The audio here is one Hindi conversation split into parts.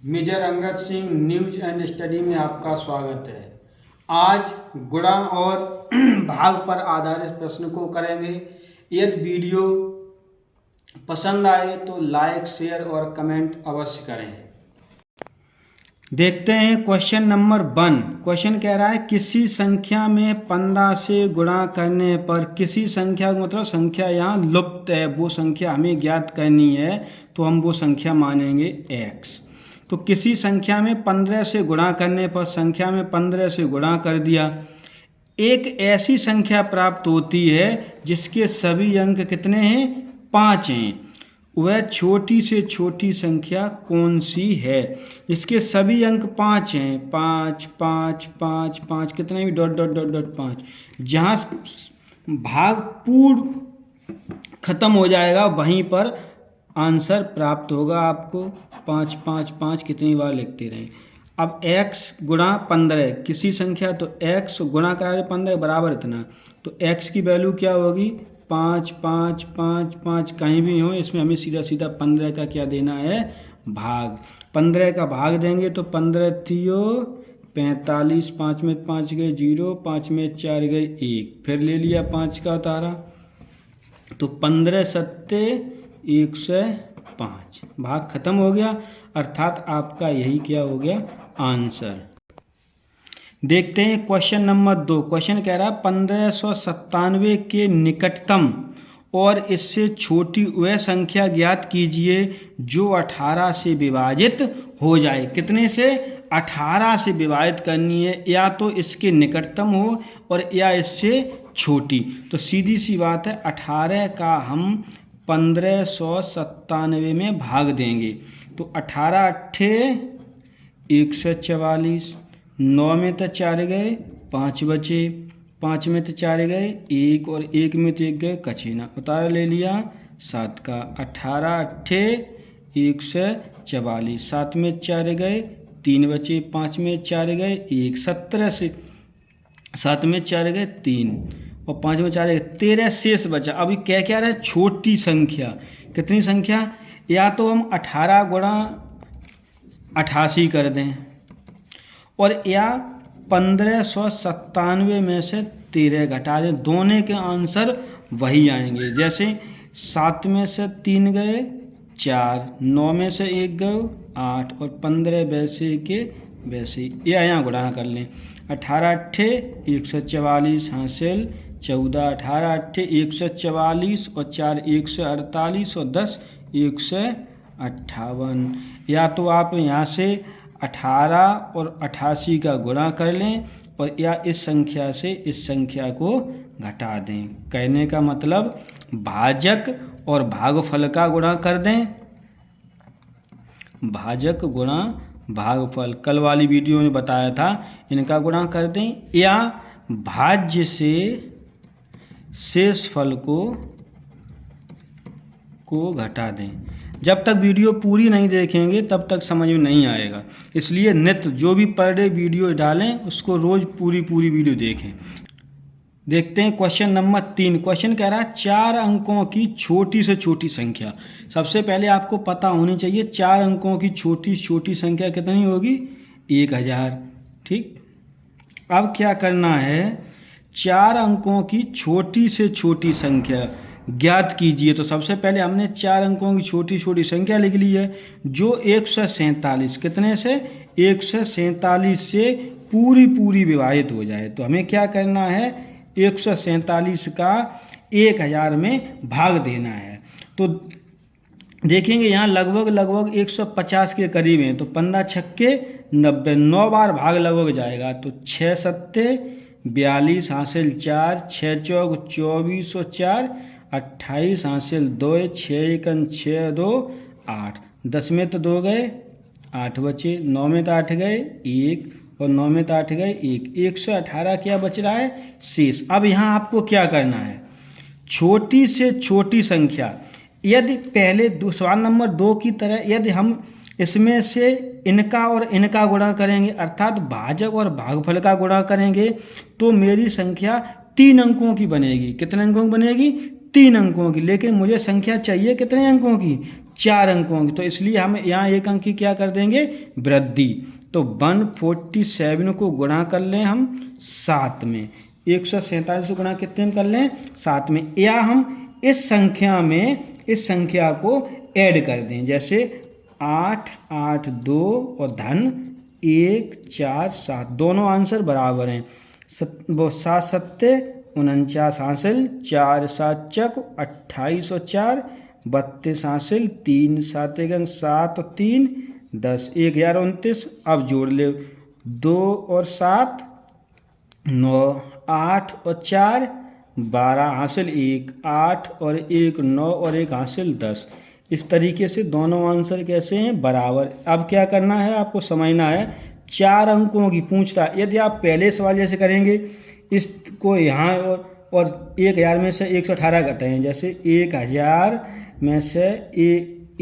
Major Angad Singh news and study में आपका स्वागत है। आज गुणा और भाग पर आधारित प्रश्न को करेंगे। यदि वीडियो पसंद आए तो लाइक, शेयर और कमेंट अवश्य करें। देखते हैं क्वेश्चन नंबर 1। क्वेश्चन कह रहा है किसी संख्या में 15 से गुणा करने पर किसी संख्या मतलब संख्या यहाँ लुप्त है, वो संख्या हमें ज्ञात करनी है, तो हम वो संख्या मानेंगे x। तो किसी संख्या में 15 से गुणा करने पर संख्या में 15 से गुणा कर दिया। एक ऐसी संख्या प्राप्त होती है जिसके सभी अंक कितने हैं? 5 हैं। वह छोटी से छोटी संख्या कौन सी है? इसके सभी अंक 5 हैं। 5 5 5 5 कितने भी डॉट डॉट डॉट डॉट 5। जहाँ भाग पूर्ण खत्म हो जाएगा वहीं पर आंसर प्राप्त होगा आपको। 5 5 5 कितनी बार लिखते रहें। अब x गुणा 15, किसी संख्या तो x गुणा करा 15 बराबर इतना, तो x की वैल्यू क्या होगी? 5 5 5 5 कहीं भी हो, इसमें हमें सीधा सीधा 15 का क्या देना है? भाग। 15 का भाग देंगे तो 15 थियो 45, 5 में 5 गए 0, 5 में 4 गए 1, फिर ले लिया 5 का उतारा, तो 15 सत्ते 105, भाग खत्म हो गया। अर्थात आपका यही क्या हो गया? आंसर। देखते हैं क्वेश्चन नंबर 2। क्वेश्चन कह रहा है 1597 के निकटतम और इससे छोटी वह संख्या ज्ञात कीजिए जो 18 से विभाजित हो जाए। कितने से? 18 से विभाजित करनी है, या तो इसके निकटतम हो और या इससे छोटी। तो सीधी सी बात है, 18 का हम 1597 में भाग देंगे, तो 18 अट्ठे 144, 9 में तो 4 गए 5 बचे, 5 में तो 4 गए 1 और 1 में तो 1 गए कछीना, उतारा ले लिया 7 का। 18 अट्ठे 144, 7 में 4 गए 3 बचे, 5 में 4 गए 1, 17 से 7 में 4 गए 3 और 5 में 4 गए 13 शेष बचा। अभी क्या क्या रहा है? छोटी संख्या। कितनी संख्या? या तो हम 18 गुणा 88 कर दें और या 1597 में से 13 घटा दें, दोनों के आंसर वही आएंगे। जैसे 7 में से 3 गए 4, 9 में से 1 गए 8 और 15 वैसे के वैसे। या यहाँ गुणा कर लें, 18 अट्ठे 144 हासिल 14, 18 अट्ठे 144 और 4 148 और 10 158। या तो आप यहाँ से 18 और 88 का गुणा कर लें और या इस संख्या से इस संख्या को घटा दें। कहने का मतलब भाजक और भागफल का गुणा कर दें। भाजक गुणा भागफल, कल वाली वीडियो में बताया था, इनका गुणा कर दें, या भाज्य से शेष फल को घटा दें। जब तक वीडियो पूरी नहीं देखेंगे तब तक समझ में नहीं आएगा, इसलिए नित्य जो भी पर डे वीडियो डालें उसको रोज पूरी वीडियो देखें। देखते हैं क्वेश्चन नंबर 3। क्वेश्चन कह रहा है 4 अंकों की छोटी से छोटी संख्या। सबसे पहले आपको पता होनी चाहिए 4 अंकों की छोटी से छोटी संख्या कितनी होगी? 1000। ठीक, अब क्या करना है? 4 अंकों की छोटी से छोटी संख्या ज्ञात कीजिए। तो सबसे पहले हमने 4 अंकों की छोटी छोटी संख्या लिख ली है, जो 147, कितने से? 147 से पूरी विभाजित हो जाए। तो हमें क्या करना है? 147 का 1000 में भाग देना है। तो देखेंगे यहाँ लगभग 150 के करीब हैं, तो 15 छक्के 90, 9 बार भाग लगभग जाएगा। तो 6 सत्ते 42 हासिल 4, 6 चौक 24 और 4 28 हासिल 2, 6 एकन 6 2 8, 10 में तो 2 गए 8 बचे, 9 में तो 8 गए 1 और 9 में तो 8 गए 1, 118 क्या बच रहा है? शेष। अब यहाँ आपको क्या करना है? छोटी से छोटी संख्या, यदि पहले सवाल नंबर 2 की तरह यदि हम इसमें से इनका और इनका गुणा करेंगे, अर्थात भाजक और भागफल का गुणा करेंगे, तो मेरी संख्या 3 अंकों की बनेगी। कितने अंकों की बनेगी? 3 अंकों की। लेकिन मुझे संख्या चाहिए कितने अंकों की? 4 अंकों की, तो इसलिए हम यहाँ 1 अंक की क्या कर देंगे, वृद्धि। तो 147 को गुणा कर लें हम 7 में, 147 को गुणा कितने में कर लें, 7 में, या हम इस संख्या में इस संख्या को ऐड कर दें, जैसे 8 8 2 और धन 1 4 7, दोनों आंसर बराबर हैं। 7 सत्ते 49 हासिल, 4 7 चक 28 और 4 32 हासिल, 3 7 1 7 और 3 10, 1 11 29। अब जोड़ ले, 2 और 7 9, 8 और 4 12 हासिल 1, 8 और 1 9 और 1 हासिल 10। इस तरीके से दोनों आंसर कैसे हैं, बराबर। अब क्या करना है, आपको समझना है, 4 अंकों की पूछता है। यदि आप पहले सवाल जैसे करेंगे, इसको यहाँ और 1000 में से 118 घटाएं, जैसे 1000 में से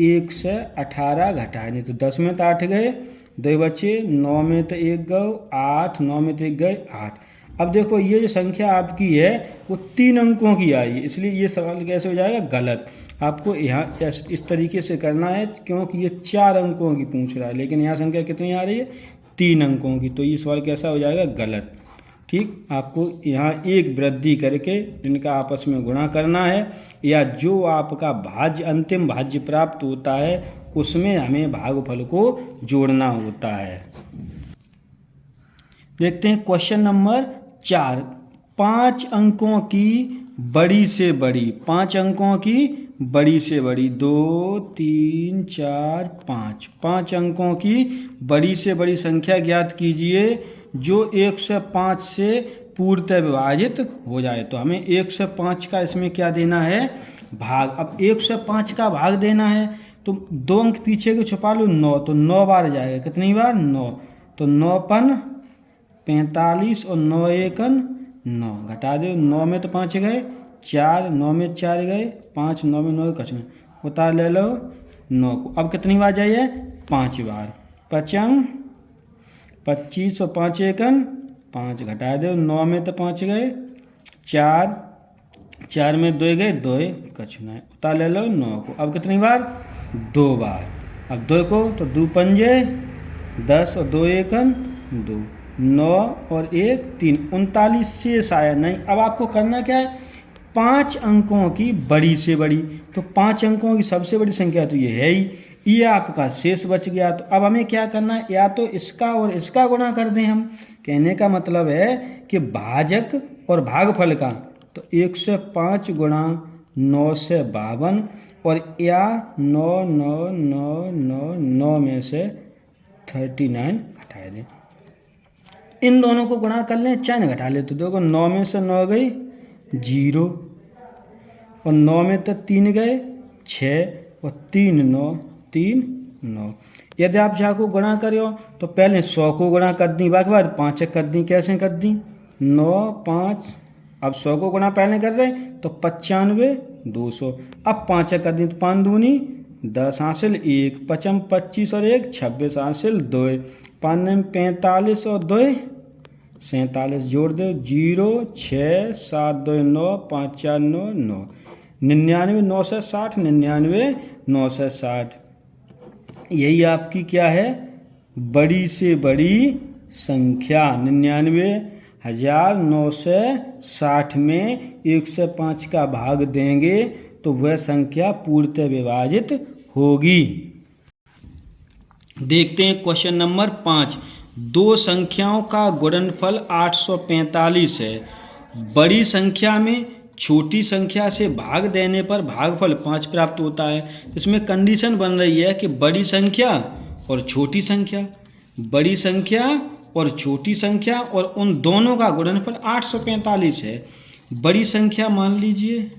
1 से 18 घटाएंगे तो 10 में तो 8 गए, 2 बचे, 9 में तो 1 गए 8, 9 में तो 1 गए 8। अब देखो ये जो संख्या आपकी है वो 3 अंकों की आई है, इसलिए ये सवाल कैसे हो जाएगा, गलत। आपको यहाँ इस तरीके से करना है, क्योंकि ये 4 अंकों की पूछ रहा है, लेकिन यहाँ संख्या कितनी आ रही है, 3 अंकों की, तो ये सवाल कैसा हो जाएगा, गलत। ठीक, आपको यहाँ एक वृद्धि करके इनका आपस में गुणा करना है, या जो आपका भाज्य अंतिम भाज्य प्राप्त होता है उसमें हमें भागफल को जोड़ना होता है। देखते हैं क्वेश्चन नंबर 4, 5 अंकों की बड़ी से बड़ी, 5 अंकों की बड़ी से बड़ी, 2 3 4 5, 5 अंकों की बड़ी से बड़ी संख्या ज्ञात कीजिए जो 105 से पूर्णतः विभाजित हो जाए। तो हमें 105 का इसमें क्या देना है, भाग। अब 105 का भाग देना है तो 2 अंक पीछे को छुपा लो, 9, तो 9 बार जाएगा, कितनी बार, 9, तो 9 पन 45 और 9 एकन 9, घटा दो, 9 में तो 5 गए, 4 9 में 4 गए, 5 9 में 9 कछ में उतार ले लो 9 को। अब कितनी बार जाइए, 5 बार, 5 25 और 5 एकन 5, घटा दो, 9 में तो 5 गए, 4 में 2 गए, 2 कछ में उतार ले लो 9 को। अब कितनी बार, 2 बार। अब 2 को तो 2 पंजे 10 और 2 एकन 2, 9 और 1 3, 39 शेष आया नहीं। अब आपको करना क्या है, 5 अंकों की बड़ी से बड़ी, तो 5 अंकों की सबसे बड़ी संख्या तो ये है ही, ये आपका शेष बच गया। तो अब हमें क्या करना है, या तो इसका और इसका गुणा कर दें हम। कहने का मतलब है कि भाजक और भागफल का, तो 105 गुणा 9 से 52, और या 9 9 9 9 9 में से 39 घटा दें। इन दोनों को गुणा कर लें, चाहे घटा ले, तो देखो 9 में से 9 गई 0, और 9 में तो 3 गए 6, और 3 9 3 9। यदि आप जहाँ को गुणा करो तो पहले 100 को गुणा कर दी, बाकी बार 5 कर दी, कैसे कर दी, 9 5, अब 100 को गुणा पहले कर रहे तो 95 200, अब 5 कर दी तो 5 दूनी 10 हासिल 1, 5 25 और 1 26 हासिल 2, 5 45 और 2 47, जोड़ दो 0 6 7 2 9 5 4 9 9, 99 9 से 60, 99 9 से 60। यही आपकी क्या है, बड़ी से बड़ी संख्या। 99,960 में 105 का भाग देंगे तो वह संख्या पूर्णतः विभाजित होगी। देखते हैं क्वेश्चन नंबर 5, 2 संख्याओं का गुणनफल 845 है। बड़ी संख्या में छोटी संख्या से भाग देने पर भागफल 5 प्राप्त होता है। इसमें कंडीशन बन रही है कि बड़ी संख्या और छोटी संख्या, बड़ी संख्या और छोटी संख्या, और उन दोनों का गुणनफल 845 है। बड़ी संख्या मान लीजिए,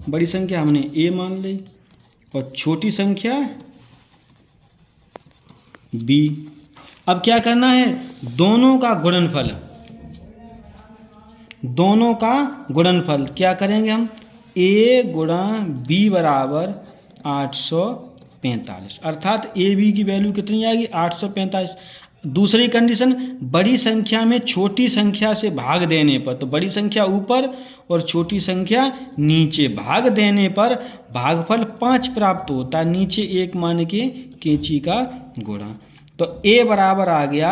बड़ी संख्या हमने a मान ली, और छोटी संख्या b। अब क्या करना है, दोनों का गुणनफल, दोनों का गुणनफल क्या करेंगे हम, a गुणा b बराबर 845, अर्थात ए बी की वैल्यू कितनी आएगी, 845। दूसरी कंडीशन, बड़ी संख्या में छोटी संख्या से भाग देने पर, तो बड़ी संख्या ऊपर और छोटी संख्या नीचे, भाग देने पर भागफल 5 प्राप्त होता, नीचे 1 मान के कैंची का गुणा। तो a बराबर आ गया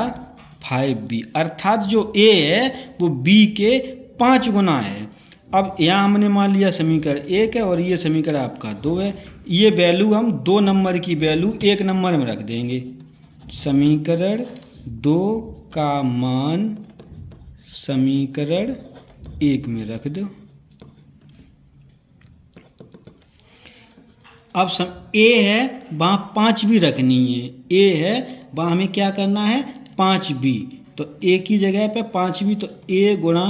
5b, अर्थात जो a है वो b के 5 गुना है। अब यहाँ हमने मान लिया समीकरण 1 है और ये समीकरण आपका 2 है। ये वैल्यू हम 2 नंबर की वैल्यू 1 नंबर में रख देंगे। समीकरण 2 का मान समीकरण 1 में रख दो। अब a है वहाँ 5 भी रखनी है, a है वहाँ हमें क्या करना है 5b, तो a की जगह पे 5b, तो a गुणा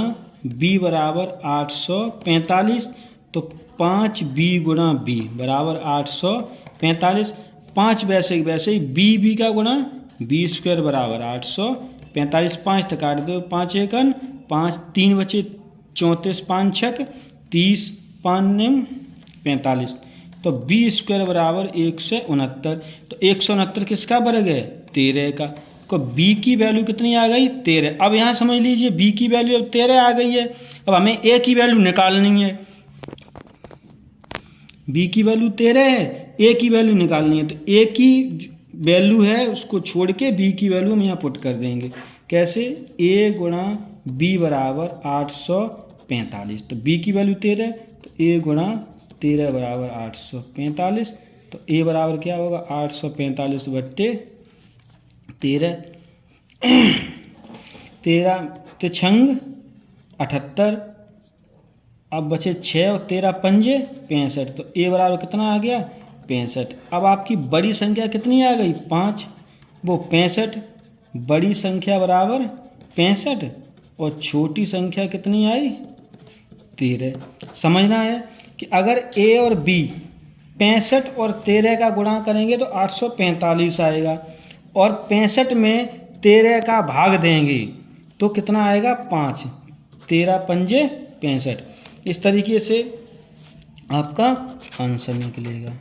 b बराबर 845, तो 5b गुणा b बराबर 845। 5 वैसे वैसे ही b का गुणा b स्क्वायर बराबर 845। 5 तक काट दो, 5 एकन 5, 3 बचे 34, 5 छक 30, 5 निम 45, तो b स्क्वायर बराबर 169। तो 169 किसका वर्ग है 13 का। तो b की वैल्यू कितनी आ गई 13। अब यहाँ समझ लीजिए b की वैल्यू अब 13 आ गई है। अब हमें a की वैल्यू निकालनी है, b की वैल्यू 13 है, a की वैल्यू निकालनी है। तो a की वैल्यू है उसको छोड़ के b की वैल्यू हम यहाँ पुट कर देंगे। कैसे, a गुणा b बराबर 845, तो b की वैल्यू 13, तो a गुणा 13 बराबर 845, तो a बराबर क्या होगा 845 बट्टे 13, 13 तो छंग 78। अब बचे 6 और 13 पंजे 65, तो a बराबर कितना आ गया 65। अब आपकी बड़ी संख्या कितनी आ गई 5, वो 65, बड़ी संख्या बराबर 65 और छोटी संख्या कितनी आई 13। समझना है कि अगर a और b 65 और 13 का गुणा करेंगे तो 845 आएगा, और 65 में 13 का भाग देंगे तो कितना आएगा 5, 13 पंजे 65। इस तरीके से आपका आंसर निकलेगा।